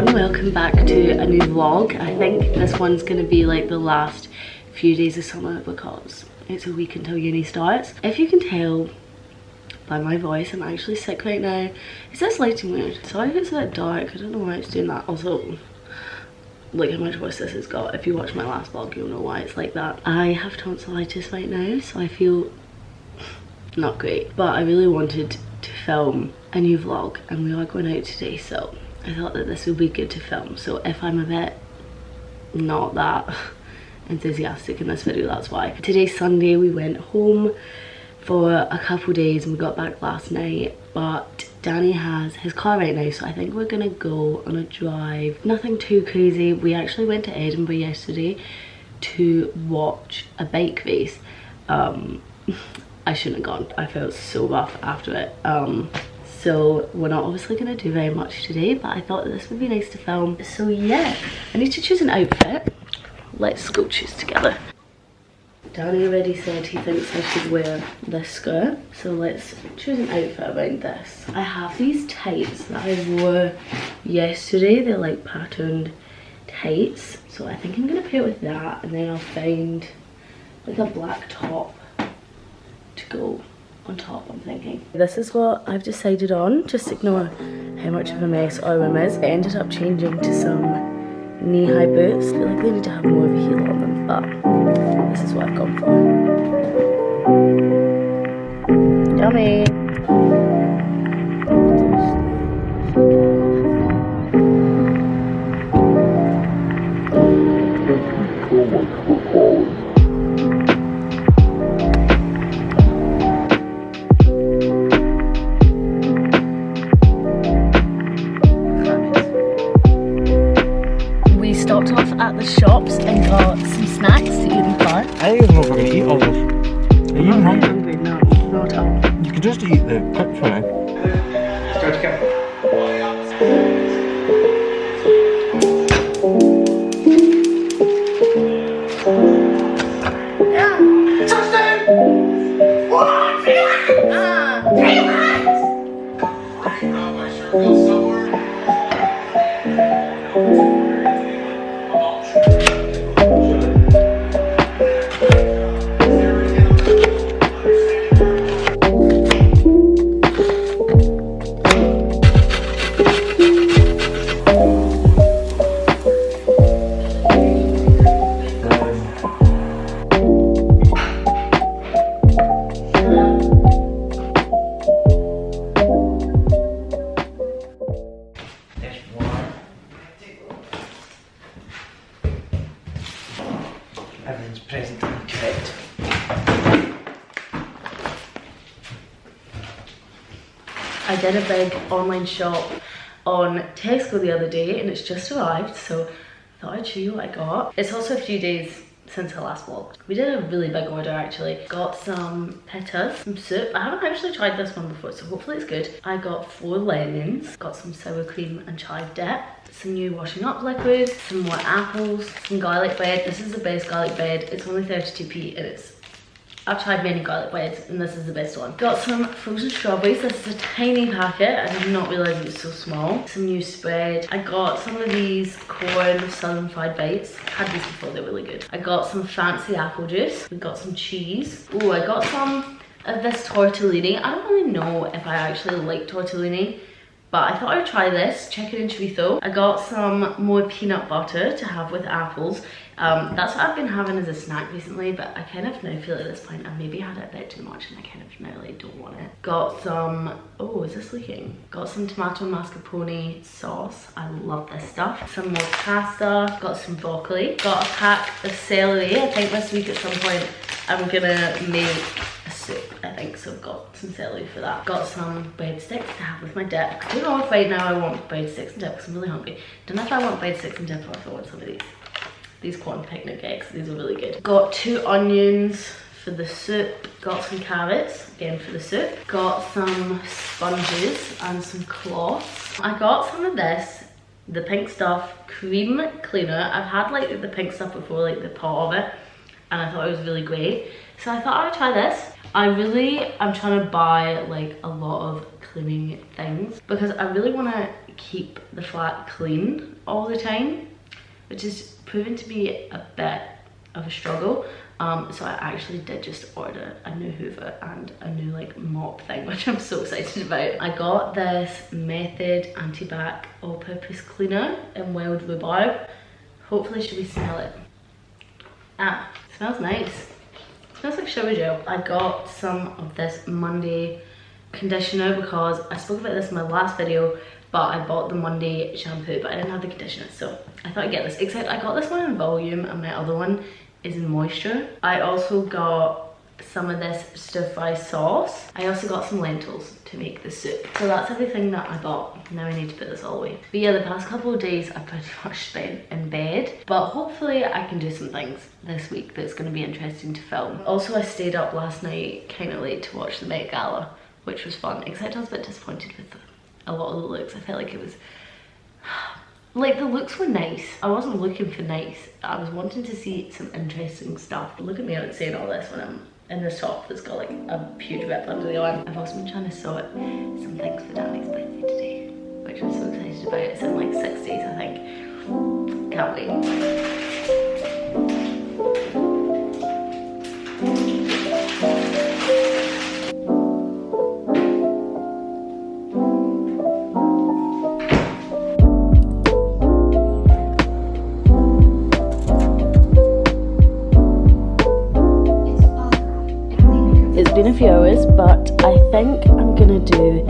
Welcome back to a new vlog. I think this one's gonna be like the last few days of summer because it's a week until uni starts. If you can tell by my voice, I'm actually sick right now. Is this lighting weird? Sorry if it's a bit dark, I don't know why it's doing that. Also, look how much voice this has got. If you watch my last vlog, you'll know why it's like that. I have tonsillitis right now, so I feel not great. But I really wanted to film a new vlog and we are going out today, so I thought that this would be good to film. So if I'm a bit not that enthusiastic in this video, that's why. Today's Sunday, we went home for a couple days and we got back last night, but Danny has his car right now, so I think we're gonna go on a drive. Nothing too crazy. We actually went to Edinburgh yesterday to watch a bike race. I shouldn't have gone. I felt so rough after it. So we're not obviously going to do very much today, but I thought that this would be nice to film. So yeah, I need to choose an outfit. Let's go choose together. Danny already said he thinks I should wear this skirt, so let's choose an outfit around this. I have these tights that I wore yesterday. They're like patterned tights, so I think I'm going to pair it with that, and then I'll find like a black top to go on top, I'm thinking. This is what I've decided on. Just ignore how much of a mess our room is. I ended up changing to some knee-high boots. I feel like they need to have more of a heel on them, but this is what I've gone for. Yummy! Stopped off at the shops and got some snacks to eat in the car. I don't even know if we're going to eat all this. Are you even hungry? No, not at all. You could just eat the chips for now. Start to get. Everyone's present and correct. I did a big online shop on Tesco the other day and it's just arrived, so I thought I'd show you what I got. It's also a few days since the last vlog. We did a really big order actually. Got some pittas, some soup. I haven't actually tried this one before, so hopefully it's good. I got 4 lemons, got some sour cream and chive dip, some new washing up liquid, some more apples, some garlic bread. This is the best garlic bread. It's only 32p and I've tried many garlic breads and this is the best one. Got some frozen strawberries. This is a tiny packet. I did not realise it was so small. Some new spread. I got some of these corn southern fried bites. I had these before, they're really good. I got some fancy apple juice. We got some cheese. Oh, I got some of this tortellini. I don't really know if I actually like tortellini, but I thought I'd try this, chicken and chorizo. I got some more peanut butter to have with apples. That's what I've been having as a snack recently, but I kind of now feel at this point I've maybe had it a bit too much and I kind of now like don't want it. Got some, oh, is this leaking? Got some tomato mascarpone sauce. I love this stuff. Some more pasta. Got some broccoli. Got a pack of celery. I think this week at some point I'm gonna make a soup. I think, so I've got some celery for that. Got some breadsticks to have with my dip. I don't know if right now I want breadsticks and dip because I'm really hungry. Don't know if I want breadsticks and dip or if I want some of these corn picnic eggs. These are really good. Got 2 onions for the soup. Got some carrots, again for the soup. Got some sponges and some cloths. I got some of this, the Pink Stuff cream cleaner. I've had like the Pink Stuff before, like the pot of it, and I thought it was really great. So I thought I would try this. I'm trying to buy like a lot of cleaning things because I really want to keep the flat clean all the time, which is proven to be a bit of a struggle. So I actually did just order a new hoover and a new like mop thing, which I'm so excited about. I got this Method Anti-Bac all-purpose cleaner in wild rhubarb. Hopefully should we smell it? Ah, it smells nice. It smells like shower gel. I got some of this Monday conditioner because I spoke about this in my last video, but I bought the Monday shampoo but I didn't have the conditioner, so I thought I'd get this. Except I got this one in volume and my other one is in moisture. I also got some of this stir-fry sauce. I also got some lentils to make the soup. So that's everything that I bought. Now I need to put this all away. But yeah, the past couple of days I've pretty much spent in bed, but hopefully I can do some things this week that's going to be interesting to film. Also, I stayed up last night kind of late to watch the Met Gala, which was fun, except I was a bit disappointed with a lot of the looks. I felt like it was like the looks were nice. I wasn't looking for nice. I was wanting to see some interesting stuff. Look at me out saying all this when I'm in this top that's got like a huge rip under the arm. I've also been trying to sort some things for Danny's birthday today, which I'm so excited about. It's in like 6 days, I think. Can't wait. Been a few hours, but I think I'm gonna do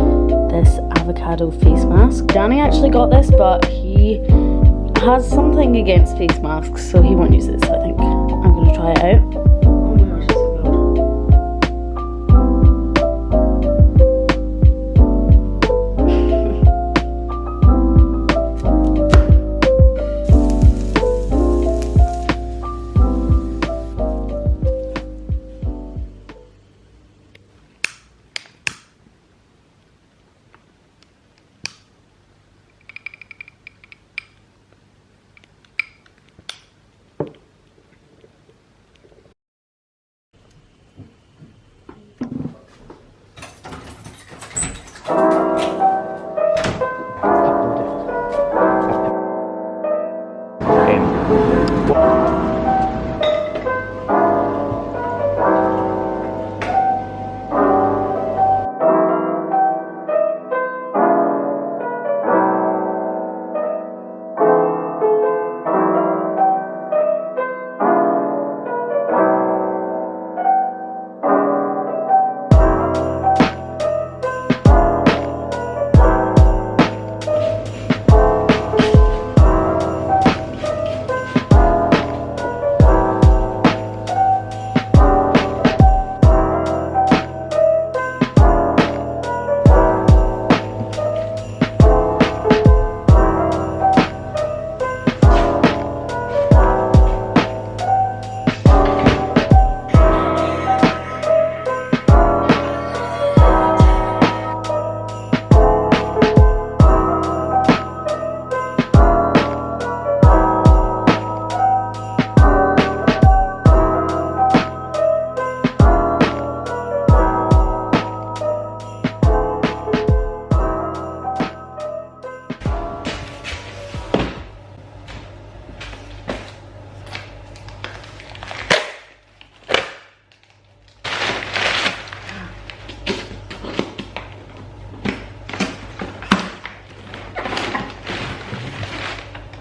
this avocado face mask. Danny actually got this, but he has something against face masks, so he won't use it, so I think I'm gonna try it out. Oh my gosh, it's so good.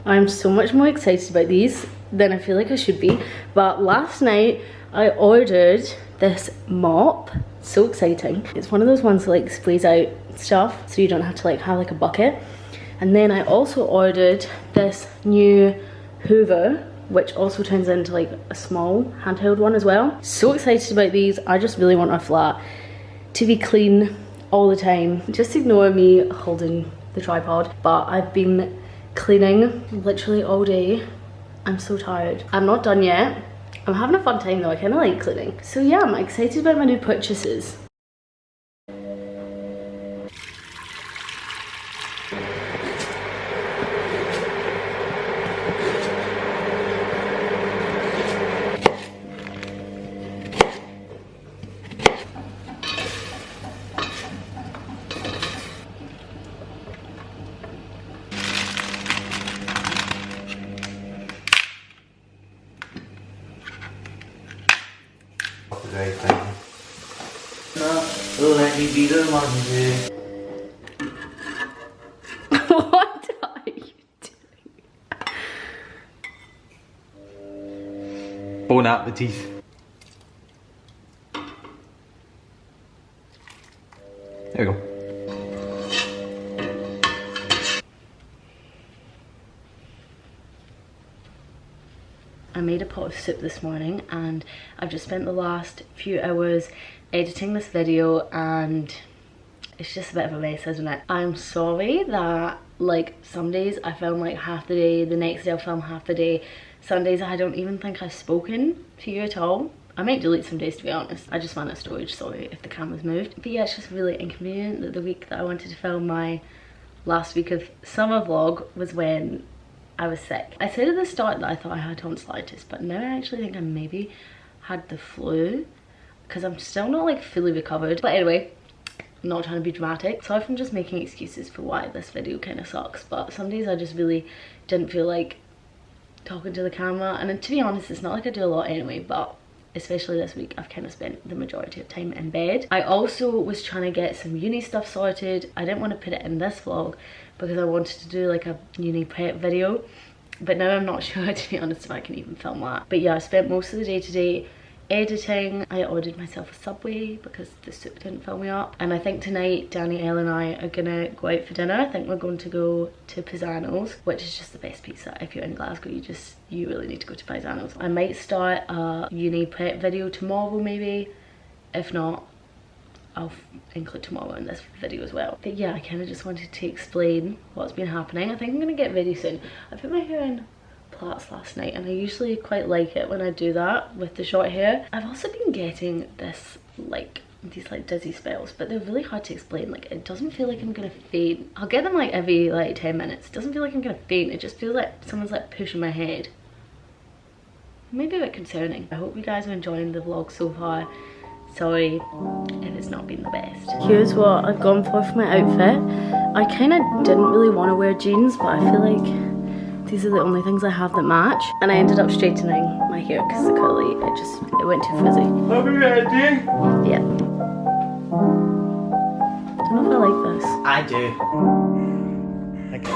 I'm so much more excited about these than I feel like I should be. But last night I ordered this mop. So exciting. It's one of those ones that like sprays out stuff so you don't have to like have like a bucket. And then I also ordered this new hoover, which also turns into like a small handheld one as well. So excited about these. I just really want a flat to be clean all the time. Just ignore me holding the tripod, but I've been cleaning literally all day. I'm so tired. I'm not done yet. I'm having a fun time though. I kind of like cleaning. So yeah, I'm excited about my new purchases. Let me be the one What are you doing? Bon appetit. There we go. I made a pot of soup this morning and I've just spent the last few hours editing this video and it's just a bit of a mess, isn't it? I'm sorry that like some days I film like half the day, the next day I'll film half the day. Some days I don't even think I've spoken to you at all. I might delete some days to be honest. I just ran out of storage, sorry if the camera's moved. But yeah, it's just really inconvenient that the week that I wanted to film my last week of summer vlog was when I was sick. I said at the start that I thought I had tonsillitis, but now I actually think I maybe had the flu because I'm still not like fully recovered. But anyway, I'm not trying to be dramatic. Sorry if I'm just making excuses for why this video kind of sucks, but some days I just really didn't feel like talking to the camera. And to be honest, it's not like I do a lot anyway, but especially this week I've kind of spent the majority of time in bed. I also was trying to get some uni stuff sorted. I didn't want to put it in this vlog because I wanted to do like a uni prep video, but now I'm not sure to be honest if I can even film that. But yeah, I spent most of the day today editing. I ordered myself a Subway because the soup didn't fill me up, and I think tonight Danny, Elle and I are gonna go out for dinner. I think we're going to go to Pisano's, which is just the best pizza. If you're in Glasgow, you really need to go to Pisano's. I might start a uni prep video tomorrow maybe. If not, I'll include tomorrow in this video as well. But yeah, I kind of just wanted to explain what's been happening. I think I'm gonna get ready soon. I put my hair in plaits last night and I usually quite like it when I do that with the short hair. I've also been getting these dizzy spells, but they're really hard to explain. Like, it doesn't feel like I'm gonna faint. I'll get them like every like 10 minutes. It doesn't feel like I'm gonna faint. It just feels like someone's like pushing my head. Maybe a bit concerning. I hope you guys are enjoying the vlog so far. Sorry if it's not been the best. Here's what I've gone for my outfit. I kind of didn't really want to wear jeans, but I feel like these are the only things I have that match. And I ended up straightening my hair because the curly, it went too frizzy. Are we ready? Yeah. Don't know if I like this. I do. Okay.